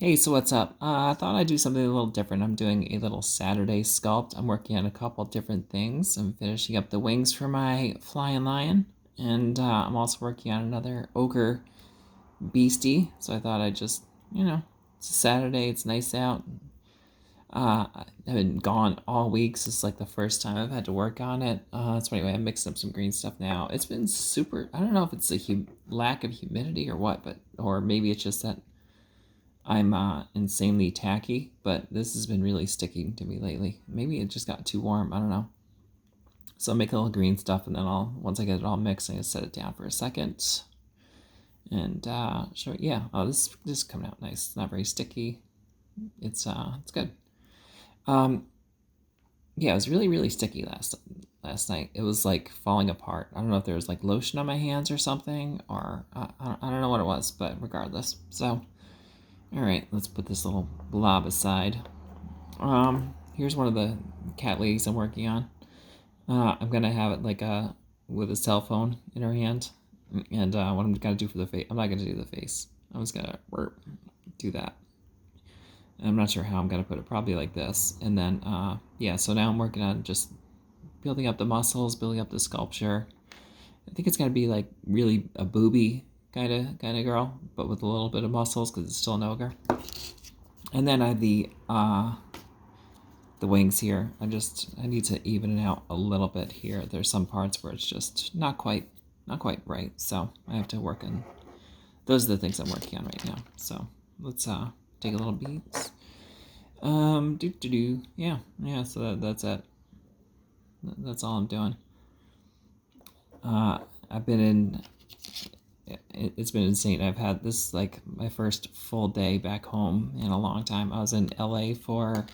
Hey, so what's up? I thought I'd do something a little different. I'm doing a little Saturday sculpt. I'm working on a couple different things. I'm finishing up the wings for my flying lion, and I'm also working on another ogre beastie. So I thought I'd just, it's a Saturday, it's nice out. I've been gone all week, so it's like the first time I've had to work on it. So anyway, I'm mixing up some green stuff now. It's been super. I don't know if it's a lack of humidity or what, or maybe it's just that I'm insanely tacky, but this has been really sticking to me lately. Maybe it just got too warm. I don't know. So I'll make a little green stuff, and then once I get it all mixed, I'm gonna set it down for a second. And sure, yeah. Oh, this is coming out nice. It's not very sticky. It's good. Um, yeah, it was really sticky last night. It was like falling apart. I don't know if there was like lotion on my hands or something, or I don't know what it was, but regardless. So, all right, let's put this little blob aside. Here's one of the cat ladies I'm working on. I'm gonna have it like with a cell phone in her hand, and what I'm gonna do for the face, I'm not gonna do the face. I'm just gonna do that. And I'm not sure how I'm gonna put it. Probably like this, and then yeah. So now I'm working on just building up the muscles, building up the sculpture. I think it's gonna be like really a booby kind of girl, but with a little bit of muscles because it's still an ogre. And then I have the wings here. I need to even it out a little bit here. There's some parts where it's just not quite right. So I have to work on those are the things I'm working on right now. So let's take a little beats. Yeah. So that's it. That's all I'm doing. I've been in. It's been insane. I've had this like my first full day back home in a long time. I was in LA for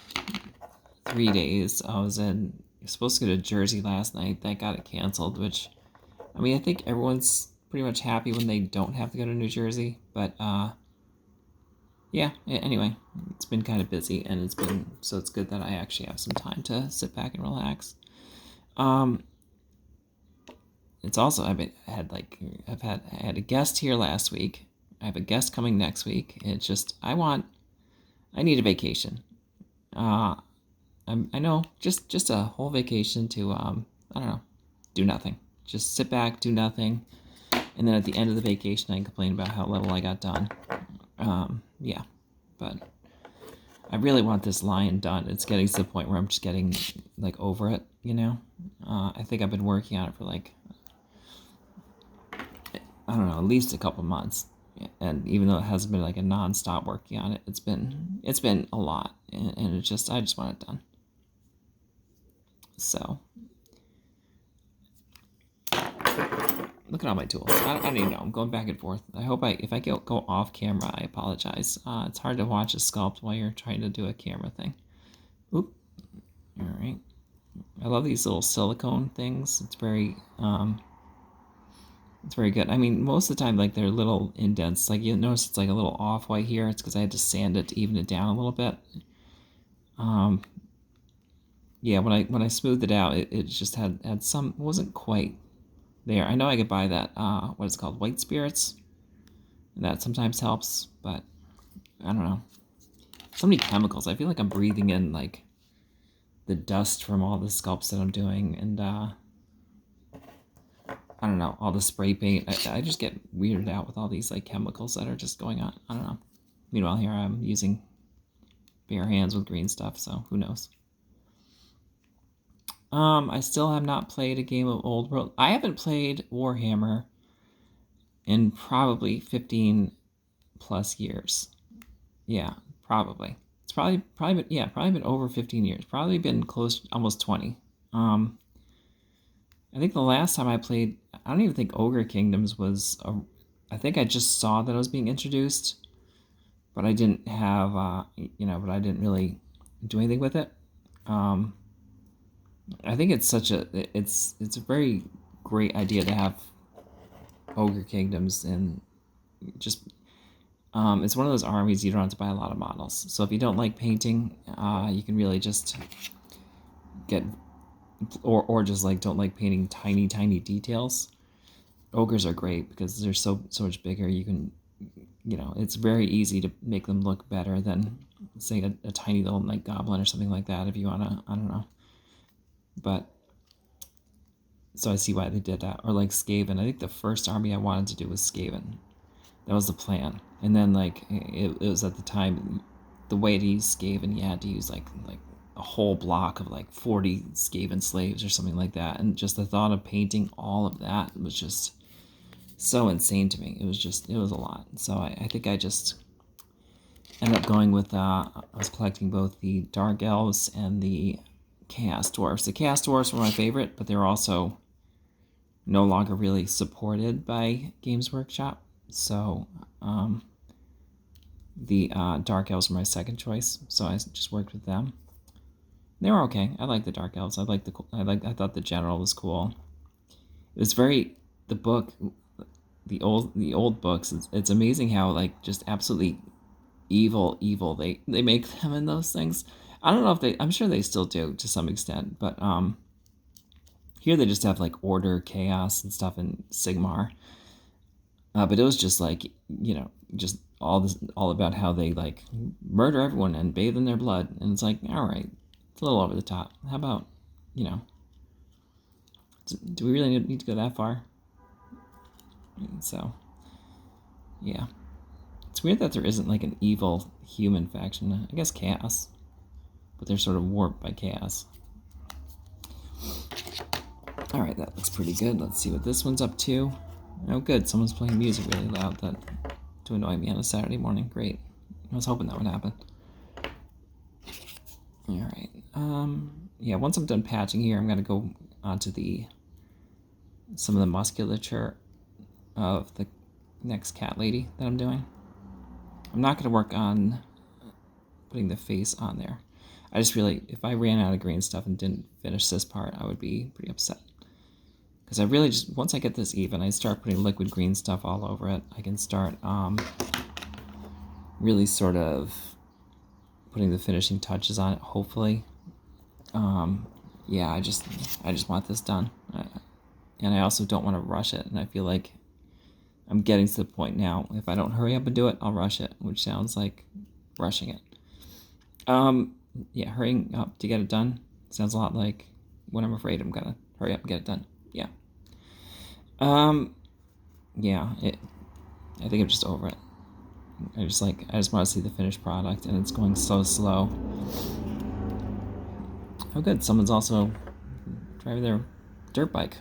3 days. I was supposed to go to Jersey last night. That got it canceled, which I mean I think everyone's pretty much happy when they don't have to go to New Jersey. But yeah. Anyway, it's been kind of busy, and it's good that I actually have some time to sit back and relax. Um, it's also I had a guest here last week. I have a guest coming next week. It's just I need a vacation. Uh, I know just a whole vacation to I don't know, do nothing. Just sit back, do nothing, and then at the end of the vacation, I complain about how little I got done. Yeah, but I really want this lion done. It's getting to the point where I'm just getting like over it. I think I've been working on it for like I don't know, at least a couple months. And even though it hasn't been like a non-stop working on it, it's been a lot, and I just want it done. So look at all my tools. I don't even know. I'm going back and forth. If I go off camera, I apologize. It's hard to watch a sculpt while you're trying to do a camera thing. Oop. All right. I love these little silicone things. It's very good. I mean, most of the time, like they're little indents. Like you notice, it's like a little off white here. It's because I had to sand it to even it down a little bit. Um, yeah, when I smoothed it out, it just had some wasn't quite there. I know I could buy that what is it called, white spirits. That sometimes helps, but I don't know. So many chemicals. I feel like I'm breathing in like the dust from all the sculpts that I'm doing, and I don't know, all the spray paint. I just get weirded out with all these like chemicals that are just going on. I don't know. Meanwhile, here I'm using bare hands with green stuff, so who knows. I still have not played a game of Old World. I haven't played Warhammer in probably 15 plus years. Yeah, probably. It's probably been over 15 years. Probably been close, almost 20. I think the last time I played, I don't even think Ogre Kingdoms I think I just saw that it was being introduced, but I didn't have, but I didn't really do anything with it. Um, I think it's a very great idea to have Ogre Kingdoms, and just it's one of those armies you don't have to buy a lot of models. So if you don't like painting, you can really just get or just like don't like painting tiny details. Ogres are great because they're so much bigger. You can it's very easy to make them look better than, say, a tiny little night goblin or something like that, if you want to, I don't know. But, so I see why they did that. Or like Skaven. I think the first army I wanted to do was Skaven. That was the plan. And then, like, it was at the time, the way to use Skaven, you had to use, like a whole block of, like, 40 Skaven slaves or something like that. And just the thought of painting all of that was just so insane to me. It was a lot. So I think I just ended up going with, I was collecting both the Dark Elves and the Chaos Dwarfs. The Chaos Dwarfs were my favorite, but they were also no longer really supported by Games Workshop. So the Dark Elves were my second choice. So I just worked with them. They were okay. I like the Dark Elves. I thought the general was cool. It was very, the book, the old books. It's amazing how, like, just absolutely evil they make them in those things. I don't know if I'm sure they still do to some extent, but here they just have, like, order, chaos, and stuff in Sigmar. But it was just like, just all about how they, like, murder everyone and bathe in their blood, and it's like, all right, it's a little over the top. How about, do we really need to go that far? So, yeah. It's weird that there isn't, like, an evil human faction. I guess chaos. But they're sort of warped by chaos. Alright, that looks pretty good. Let's see what this one's up to. Oh, good. Someone's playing music really loud to annoy me on a Saturday morning. Great. I was hoping that would happen. Alright. Yeah, once I'm done patching here, I'm going to go on to some of the musculature of the next cat lady that I'm doing. I'm not going to work on putting the face on there. I just really, if I ran out of green stuff and didn't finish this part, I would be pretty upset. Because I really just, once I get this even, I start putting liquid green stuff all over it. I can start really sort of putting the finishing touches on it, hopefully. Yeah, I just want this done. And I also don't want to rush it, and I feel like I'm getting to the point now, if I don't hurry up and do it, I'll rush it, which sounds like rushing it. Yeah, hurrying up to get it done sounds a lot like when I'm afraid I'm gonna hurry up and get it done. Yeah. Yeah, I think I'm just over it. I just want to see the finished product, and it's going so slow. Oh good, someone's also driving their dirt bike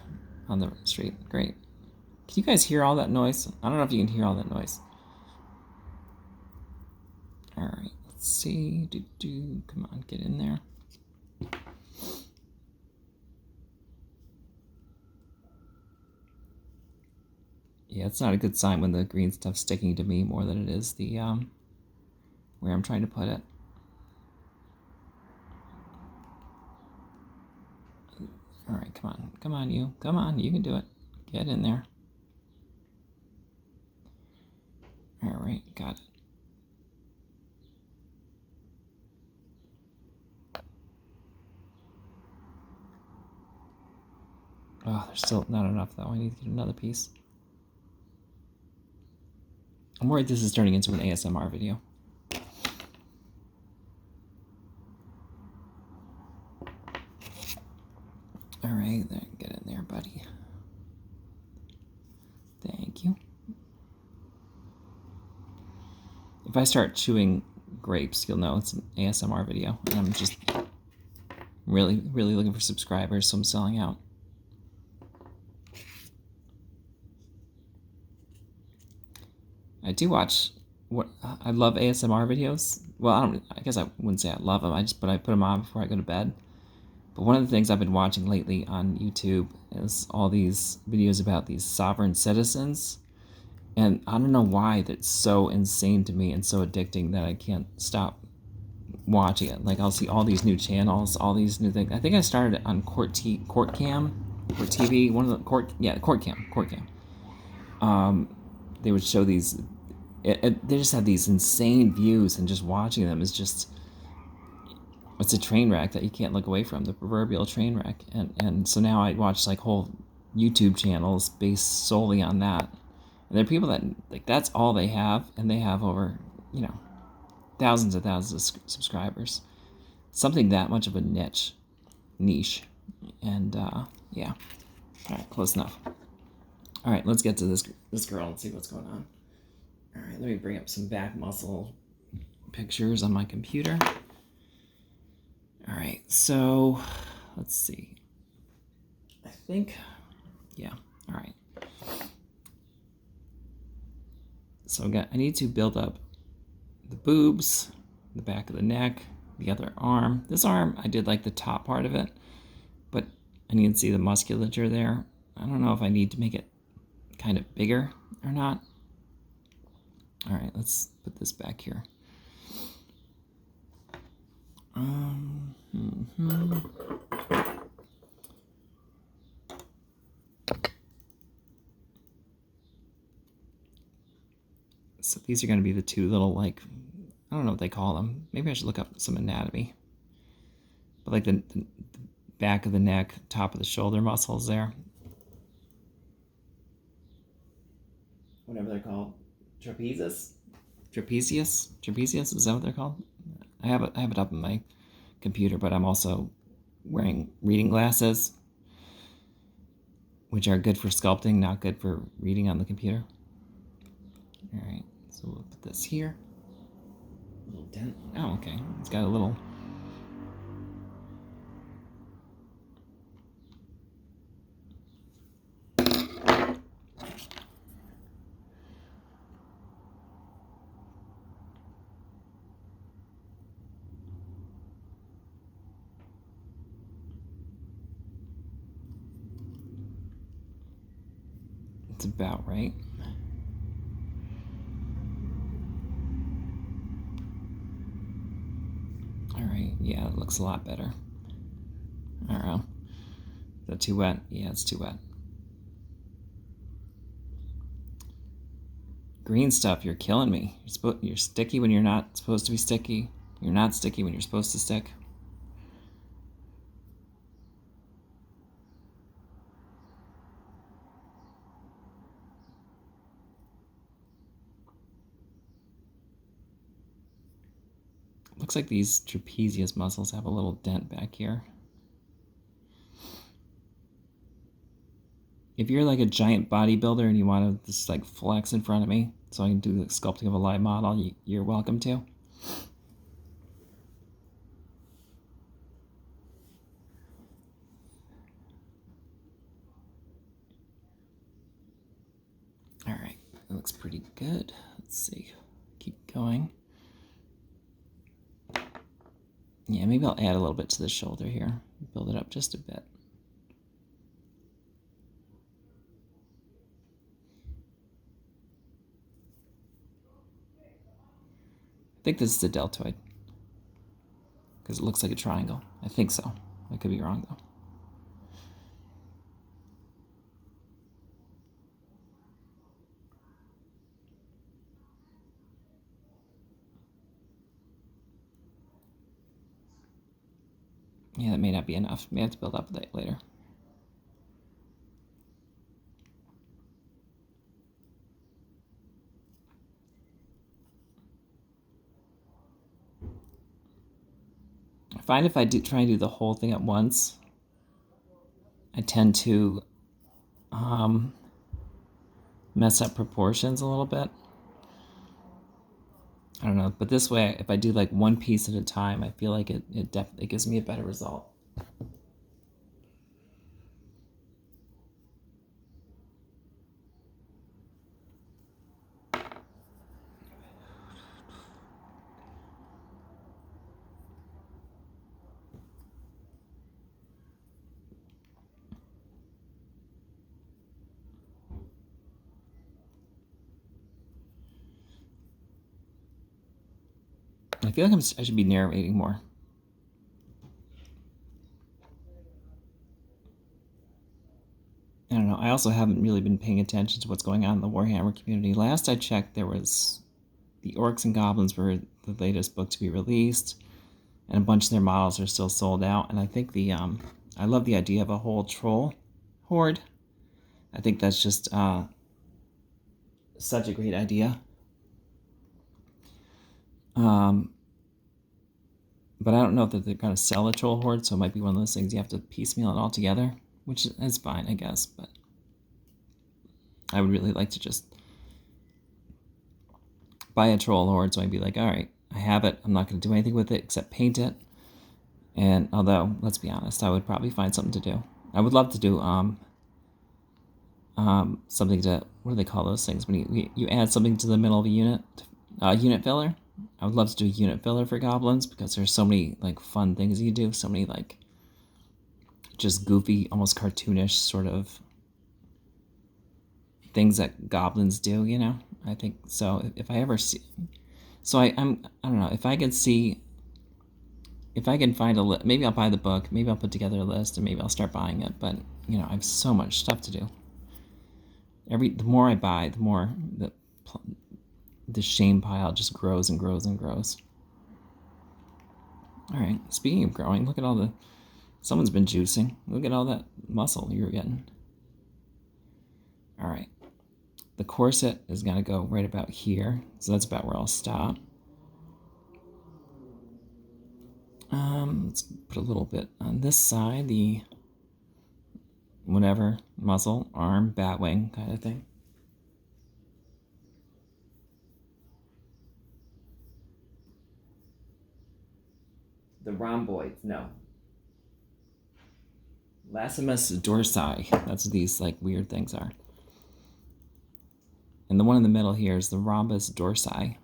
on the street. Great. Can you guys hear all that noise? I don't know if you can hear all that noise. Alright, let's see. Come on, get in there. Yeah, it's not a good sign when the green stuff's sticking to me more than it is the where I'm trying to put it. Alright, come on you can do it. Get in there. Alright, got it. Oh, there's still not enough though. I need to get another piece. I'm worried this is turning into an ASMR video. Alright, then get in there, buddy. Thank you. If I start chewing grapes, you'll know it's an ASMR video. And I'm just really looking for subscribers, so I'm selling out. I do watch I love ASMR videos. Well, I guess I wouldn't say I love them. But I put them on before I go to bed. But one of the things I've been watching lately on YouTube is all these videos about these sovereign citizens. And I don't know why that's so insane to me and so addicting that I can't stop watching it. Like, I'll see all these new channels, all these new things. I think I started it on Court Cam, or TV, one of the Court Cam. They would show these, they just had these insane views, and just watching them is just, it's a train wreck that you can't look away from, the proverbial train wreck. And so now I watch, like, whole YouTube channels based solely on that. And there are people that, like, that's all they have, and they have over, thousands and thousands of subscribers. Something that much of a niche. And yeah. All right, close enough. All right, let's get to this girl and see what's going on. All right, let me bring up some back muscle pictures on my computer. All right, so let's see. I think, yeah, all right. So I need to build up the boobs, the back of the neck, the other arm. This arm, I did like the top part of it, but I need to see the musculature there. I don't know if I need to make it kind of bigger or not. All right, let's put this back here. So these are going to be the two little, like, I don't know what they call them. Maybe I should look up some anatomy. But like the back of the neck, top of the shoulder muscles there. Whatever they're called. Trapezius, is that what they're called? I have it up on my computer, but I'm also wearing reading glasses, which are good for sculpting, not good for reading on the computer. All right, so we'll put this here. A little dent. Oh, okay. It's got a little. It's about right. All right, yeah, it looks a lot better. I don't know. Is that too wet? Yeah, it's too wet. Green stuff, you're killing me. You're sticky when you're not supposed to be sticky. You're not sticky when you're supposed to stick. Looks like these trapezius muscles have a little dent back here. If you're like a giant bodybuilder and you want to just like flex in front of me so I can do the sculpting of a live model, you're welcome to. All right, that looks pretty good. Let's see, keep going. Yeah, maybe I'll add a little bit to the shoulder here. Build it up just a bit. I think this is the deltoid because it looks like a triangle. I think so. I could be wrong though. Yeah, that may not be enough. May have to build up that later. I find if I try and do the whole thing at once, I tend to mess up proportions a little bit. I don't know, but this way, if I do like one piece at a time, I feel like it definitely gives me a better result. I feel like I should be narrating more. I don't know. I also haven't really been paying attention to what's going on in the Warhammer community. Last I checked, there was the Orcs and Goblins were the latest book to be released, and a bunch of their models are still sold out. And I think I love the idea of a whole troll horde. I think that's just such a great idea. Um, but I don't know that they're going to sell a troll horde, so it might be one of those things you have to piecemeal it all together, which is fine, I guess. But I would really like to just buy a troll horde, so I'd be like, all right, I have it. I'm not going to do anything with it except paint it. And although, let's be honest, I would probably find something to do. I would love to do something to, what do they call those things when you add something to the middle of a unit filler. I would love to do a unit filler for goblins because there's so many like fun things you do, so many like just goofy, almost cartoonish sort of things that goblins do. I think so. If I ever see, so I don't know if I can see. If I can find a list, maybe I'll buy the book, maybe I'll put together a list, and maybe I'll start buying it. But I have so much stuff to do. The more I buy, the more the shame pile just grows and grows and grows. All right. Speaking of growing, look at someone's been juicing. Look at all that muscle you're getting. All right. The corset is gonna go right about here, so that's about where I'll stop. Let's put a little bit on this side, the whatever muscle, arm, bat wing kind of thing. The rhomboids, no. Lasimus dorsi. That's what these like weird things are. And the one in the middle here is the rhombus dorsi.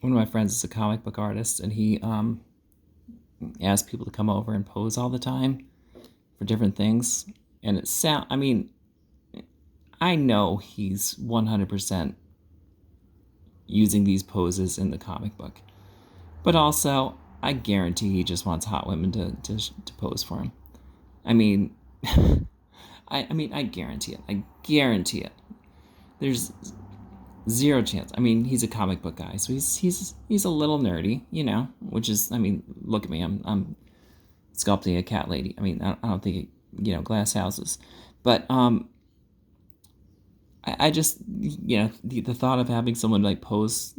One of my friends is a comic book artist, and he asks people to come over and pose all the time for different things. And I know he's 100% using these poses in the comic book. But also, I guarantee he just wants hot women to pose for him. I mean, I guarantee it. I guarantee it. There's zero chance. He's a comic book guy, so he's a little nerdy, which is, look at me. I'm sculpting a cat lady. I don't think glass houses, but I just the thought of having someone like pose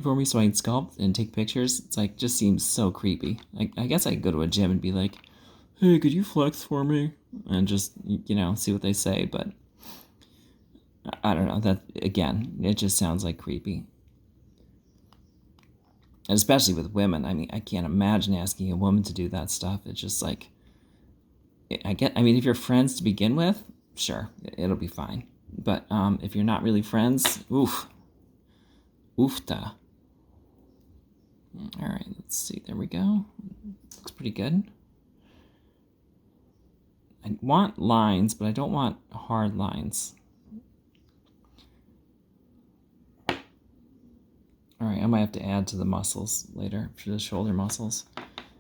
for me so I can sculpt and take pictures, it's like just seems so creepy. I guess I could go to a gym and be like, hey, could you flex for me, and just see what they say, but I don't know. That again, it just sounds like creepy. And especially with women. I can't imagine asking a woman to do that stuff. It's just like if you're friends to begin with, sure, it'll be fine. But if you're not really friends, oofta. All right, let's see. There we go. Looks pretty good. I want lines, but I don't want hard lines. All right, I might have to add to the muscles later, for the shoulder muscles.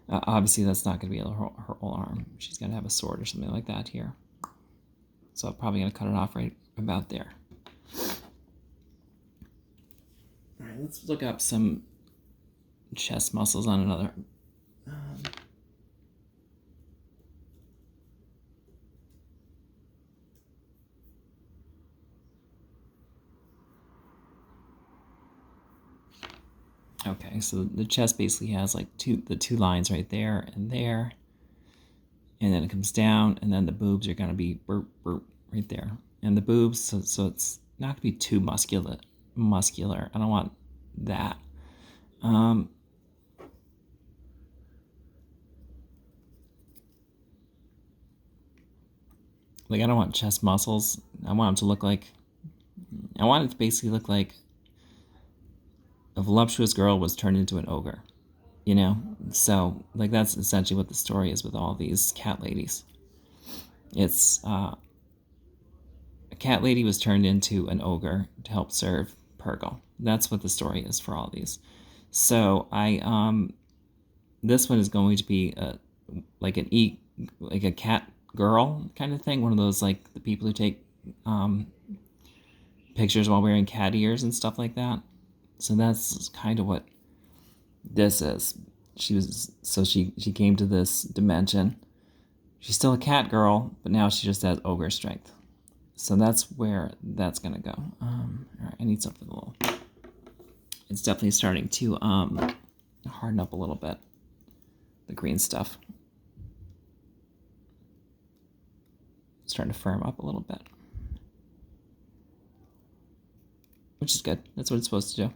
Obviously, that's not going to be her whole arm. She's going to have a sword or something like that here. So I'm probably going to cut it off right about there. All right, let's look up some chest muscles on another. Okay, so the chest basically has like the two lines right there, and then it comes down, and then the boobs are gonna be burp burp right there, and the boobs, so it's not gonna be too muscular. I don't want that. Like I don't want chest muscles. I want it to basically look like a voluptuous girl was turned into an ogre. So like that's essentially what the story is with all these cat ladies. It's a cat lady was turned into an ogre to help serve Purgle. That's what the story is for all these. So this one is going to be like a cat girl kind of thing, one of those like the people who take pictures while wearing cat ears and stuff like that. So that's kind of what this is. She came to this dimension. She's still a cat girl, but now she just has ogre strength. So that's where that's gonna go. All right, I need something a little. It's definitely starting to harden up a little bit. The green stuff. It's starting to firm up a little bit, which is good. That's what it's supposed to do.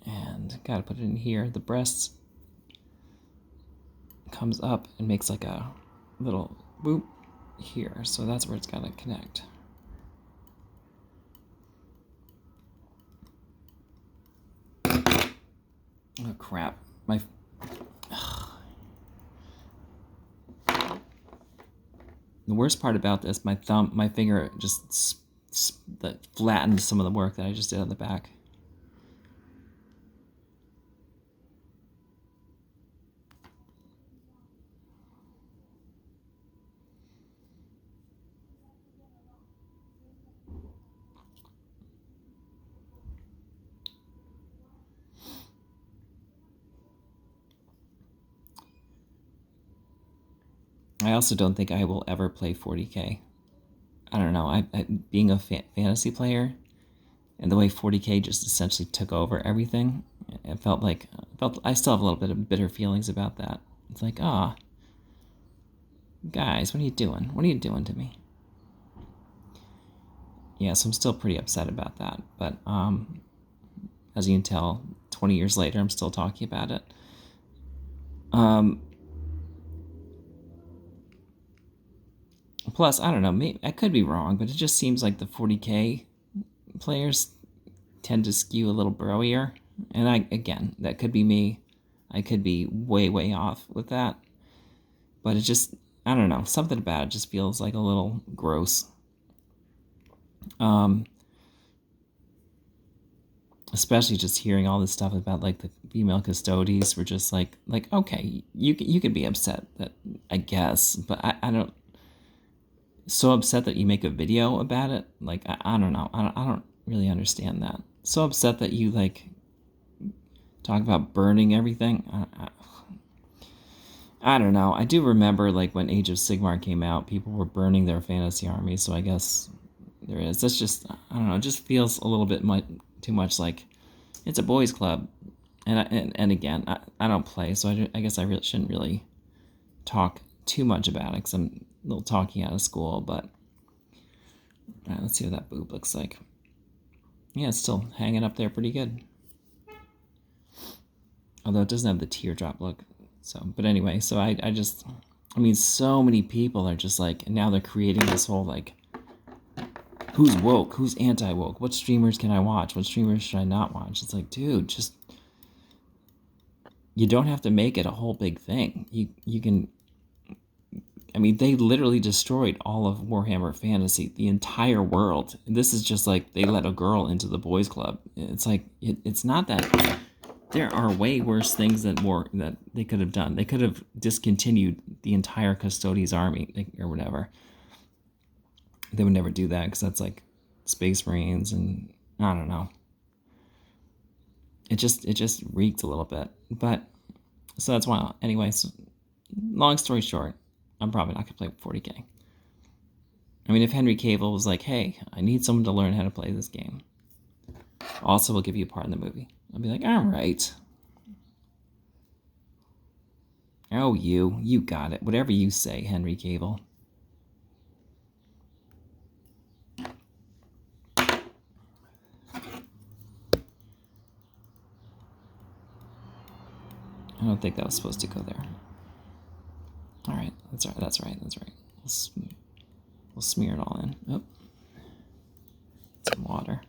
And gotta put it in here. The breast comes up and makes like a little boop here, so that's where it's gotta connect. Oh crap! The worst part about this, my finger just flattened some of the work that I just did on the back. I also don't think I will ever play 40K. I don't know. Being a fantasy player, and the way 40K just essentially took over everything, it felt I still have a little bit of bitter feelings about that. It's like, guys, what are you doing? What are you doing to me? Yeah, so I'm still pretty upset about that. But as you can tell, 20 years later, I'm still talking about it. Plus, I don't know, maybe, I could be wrong, but it just seems like the 40K players tend to skew a little broier. And again, that could be me. I could be way, way off with that. But it just, I don't know, something about it just feels like a little gross. Especially just hearing all this stuff about like the female custodies were just like okay, you could be upset that, I guess, but I don't, so upset that you make a video about it. Like I don't know, I don't really understand that. So upset that you like talk about burning everything. I don't know. I do remember like when Age of Sigmar came out, people were burning their fantasy armies. So I guess there is. That's just, I don't know. It just feels a little bit too much like it's a boys' club. And again, I don't play, so I guess I really shouldn't really talk too much about it because I'm a little talking out of school. But all right, let's see what that boob looks like. Yeah, it's still hanging up there pretty good. Although it doesn't have the teardrop look. So, but anyway, so I mean, so many people are just like, now they're creating this whole like, who's woke, who's anti-woke, what streamers can I watch, what streamers should I not watch? It's like, dude, just, you don't have to make it a whole big thing. You can, I mean, they literally destroyed all of Warhammer Fantasy, the entire world. This is just like, they let a girl into the boys' club. It's like, it's not that. There are way worse things that they could have done. They could have discontinued the entire Custodes army or whatever. They would never do that because that's like Space Marines, and I don't know. It just reeked a little bit. But so that's why. Anyways, long story short, I'm probably not gonna play 40K. I mean, if Henry Cavill was like, "Hey, I need someone to learn how to play this game," also we'll give you a part in the movie, I'll be like, all right. Oh, you got it. Whatever you say, Henry Cavill. I don't think that was supposed to go there. All right, that's right. That's right. That's right. We'll smear it all in. Oh, some water.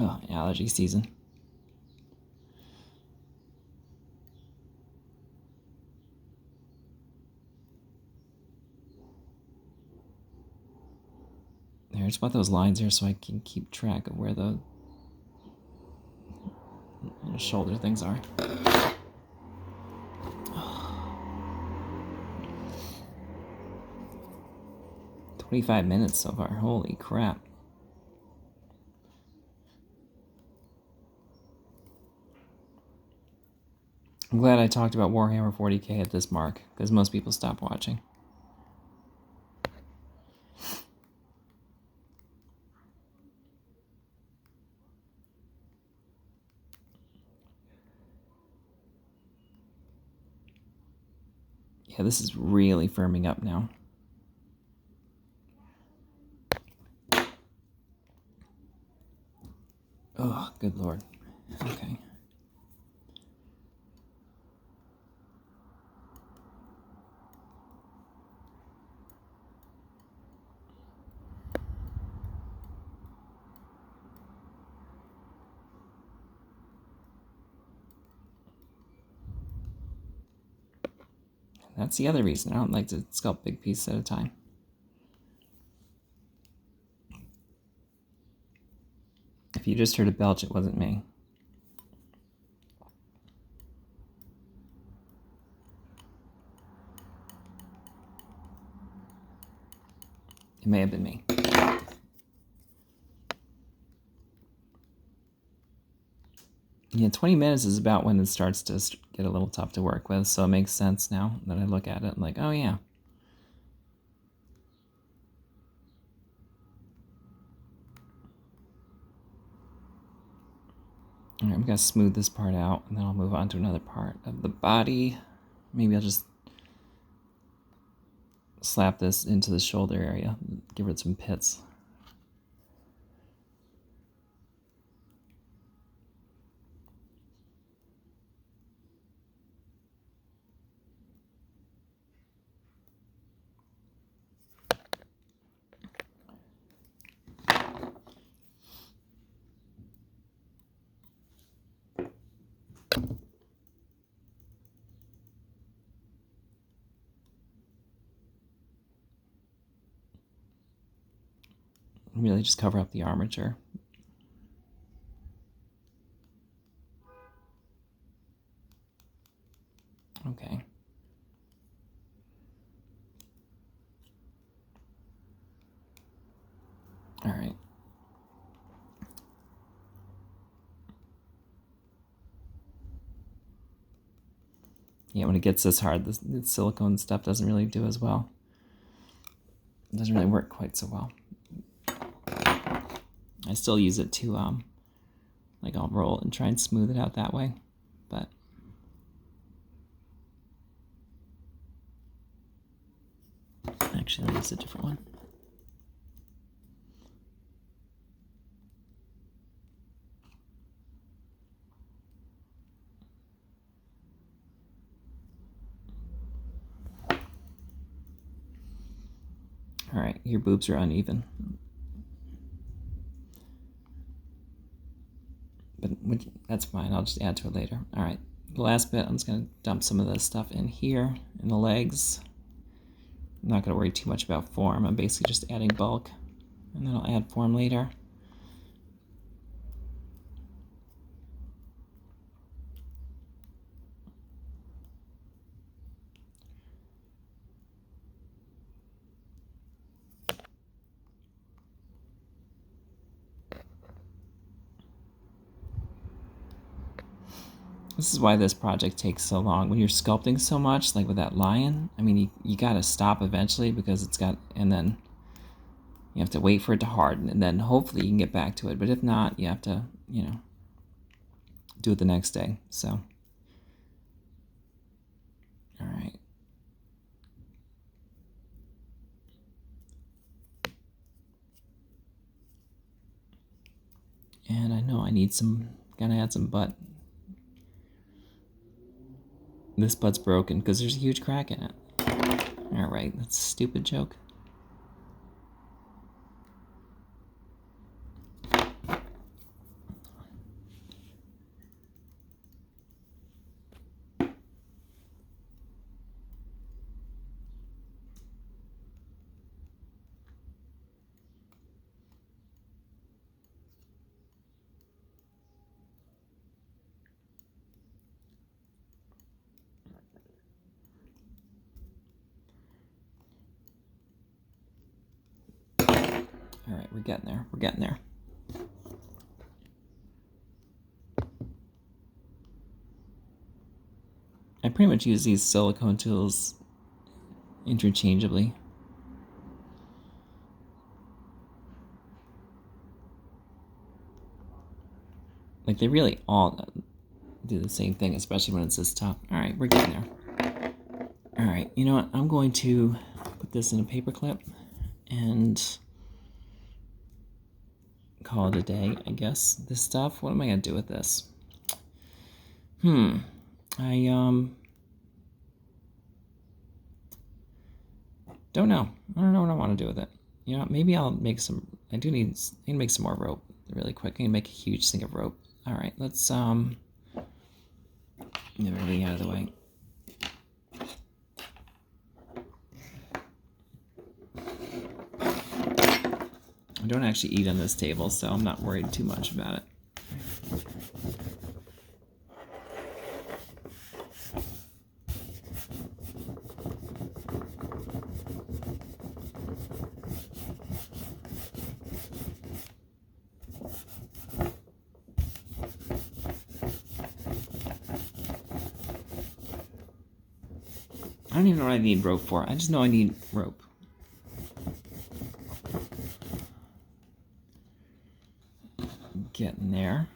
Oh, allergy season. There, just put those lines there so I can keep track of where the the shoulder things are. 25 minutes so far. Holy crap. I'm glad I talked about Warhammer 40k at this mark, because most people stop watching. Yeah, this is really firming up now. Oh, good lord. Okay. That's the other reason I don't like to sculpt big pieces at a time. If you just heard a belch, it wasn't me. It may have been me. Yeah, 20 minutes is about when it starts to get a little tough to work with, so it makes sense now that I look at it. I'm like, oh yeah. All right, I'm gonna smooth this part out, and then I'll move on to another part of the body. Maybe I'll just slap this into the shoulder area, give it some pits. Really just cover up the armature. Okay. All right. Yeah, when it gets this hard, the silicone stuff doesn't really do as well. It doesn't really work quite so well. I still use it to, like I'll roll and try and smooth it out that way, but actually I'll use a different one. All right, your boobs are uneven. But that's fine, I'll just add to it later. All right, the last bit, I'm just gonna dump some of this stuff in here, in the legs. I'm not gonna worry too much about form, I'm basically just adding bulk, and then I'll add form later. This is why this project takes so long. When you're sculpting so much, like with that lion, I mean, you gotta stop eventually because it's got, and then you have to wait for it to harden, and then hopefully you can get back to it. But if not, you have to, you know, do it the next day. So, all right. And I know I need some, gotta add some butt. This butt's broken because there's a huge crack in it. All right, that's a stupid joke. All right, we're getting there. We're getting there. I pretty much use these silicone tools interchangeably. Like, they really all do the same thing, especially when it's this tough. All right, we're getting there. All right, you know what? I'm going to put this in a paper clip and call it a day, I guess. This stuff, what am I going to do with this? I don't know. I don't know what I want to do with it. You know, maybe I'll make some. I need to make some more rope really quick. I need to make a huge thing of rope. All right, let's get everything out of the way. I don't actually eat on this table, so I'm not worried too much about it. I don't even know what I need rope for. I just know I need rope. Getting there.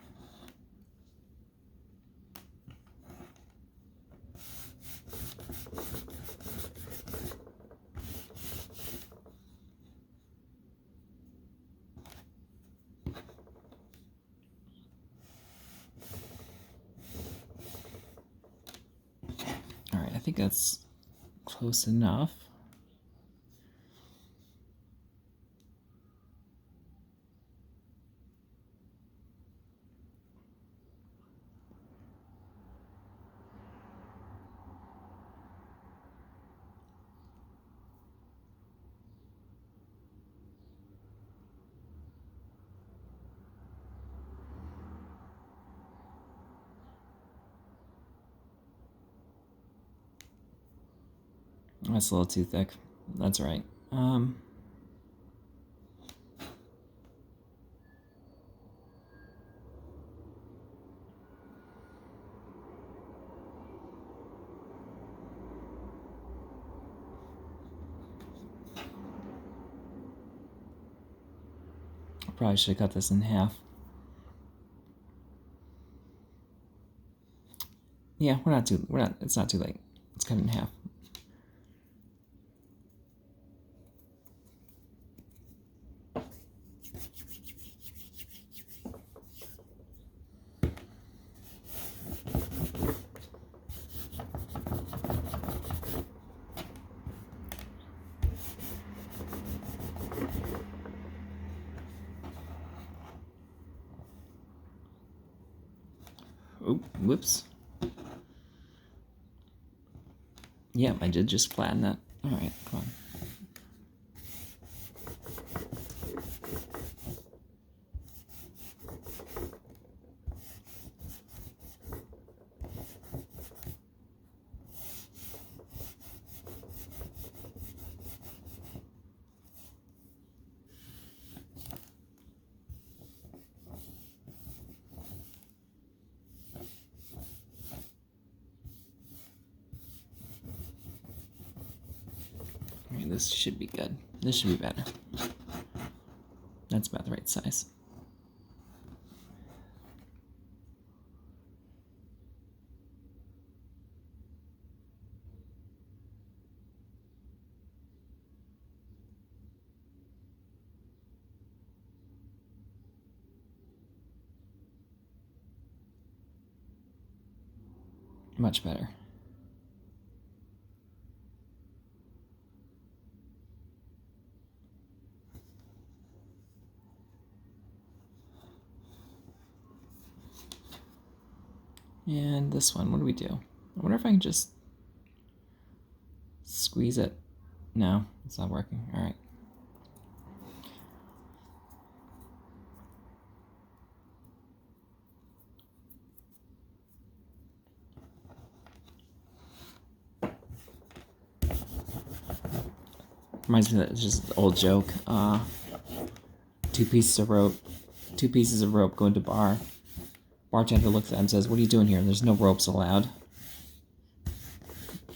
All right, I think that's close enough. That's a little too thick. That's right. I probably should have cut this in half. Yeah, it's not too late. Let's cut it in half. Oh, whoops. Yep, I did just flatten that. All right, come on. This should be good. This should be better. That's about the right size. Much better. And this one, what do we do? I wonder if I can just squeeze it. No, it's not working. All right. Reminds me that it's just an old joke. two pieces of rope. Two pieces of rope go into bar. Bartender looks at him and says, "What are you doing here? There's no ropes allowed."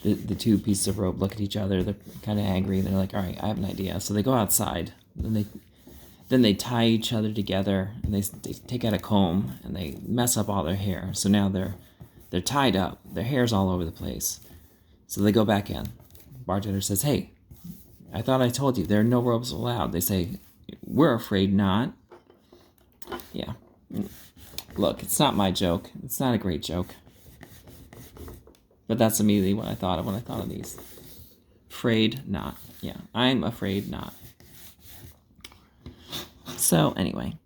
The two pieces of rope look at each other. They're kind of angry. They're like, "All right, I have an idea." So they go outside. Then they tie each other together, and they take out a comb and they mess up all their hair. So now they're tied up. Their hair's all over the place. So they go back in. Bartender says, "Hey, I thought I told you there are no ropes allowed." They say, "We're afraid not." Yeah. Look, it's not my joke. It's not a great joke. But that's immediately what I thought of when I thought of these. Afraid not. Yeah, I'm afraid not. So, anyway.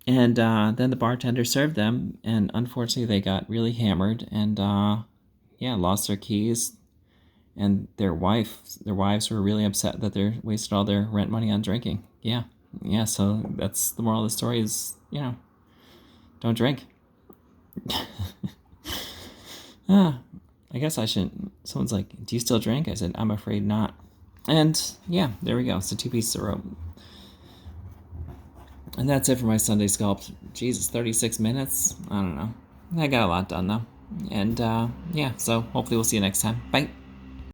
And then the bartender served them, and unfortunately they got really hammered and, lost their keys. And their wives were really upset that they wasted all their rent money on drinking. Yeah, so that's the moral of the story is, don't drink. I guess I shouldn't. Someone's like, "Do you still drink?" I said, "I'm afraid not." And yeah, there we go. So 2 pieces of rope. And that's it for my Sunday sculpt. Jesus, 36 minutes? I don't know. I got a lot done though. And so hopefully we'll see you next time. Bye.